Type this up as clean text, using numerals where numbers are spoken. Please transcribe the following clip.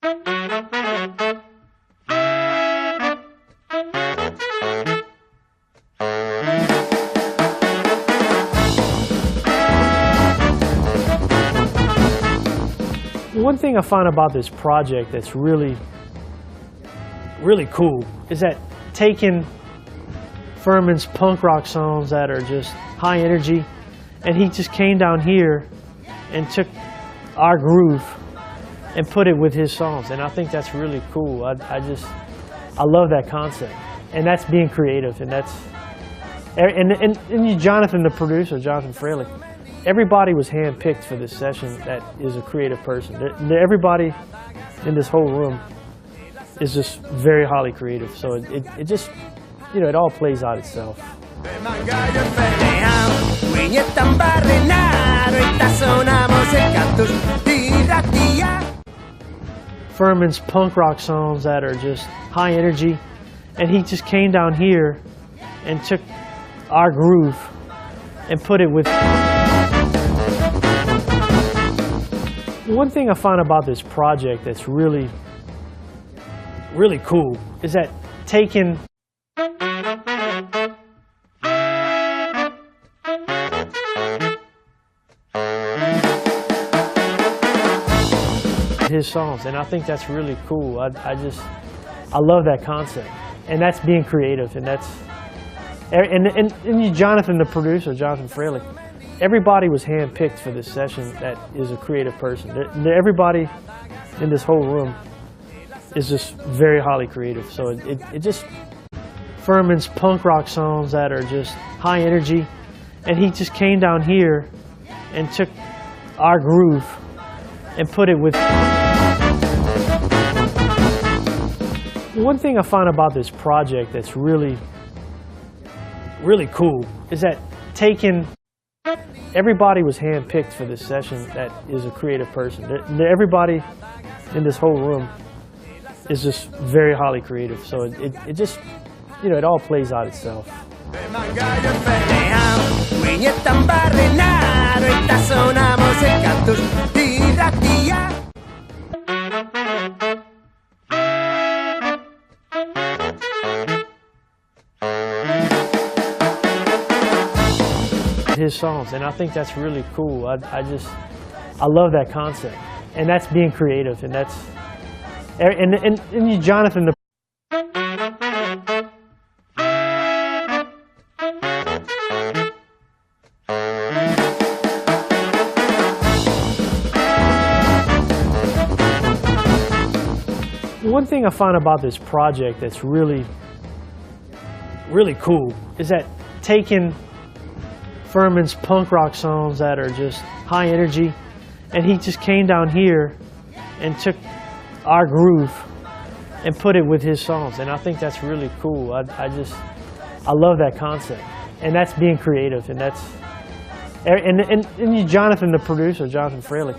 One thing I find about this project that's really cool is that taking Furman's punk rock songs that are just high energy, and he just came down here and took our groove and put it with his songs, and I think that's really cool. I love that concept, and that's being creative, and that's and Jonathan, the producer, Jonathan Fraley. Everybody was handpicked for this session that is a creative person. Everybody in this whole room is just very highly creative. So it just, it all plays out itself. Furman's punk rock songs that are just high energy, and he just came down here and took our groove and put it with. One thing I find about this project that's really cool is that taking his songs, and I think that's really cool. I love that concept, and that's being creative, and that's and Jonathan, the producer, Jonathan Fraley. Everybody was handpicked for this session that is a creative person. Everybody in this whole room is just very highly creative. So it just, Furman's punk rock songs that are just high energy, and he just came down here and took our groove and put it with. One thing I find about this project that's really cool is that taking. Everybody was handpicked for this session that is a creative person. Everybody in this whole room is just very highly creative. So it just, it all plays out itself. His songs, and I think that's really cool. I love that concept, and that's being creative, and that's and Jonathan, the one thing I find about this project that's really cool is that taking Furman's punk rock songs that are just high energy, and he just came down here and took our groove and put it with his songs, and I think that's really cool. I love that concept, and that's being creative, and that's and Jonathan, the producer, Jonathan Fraley.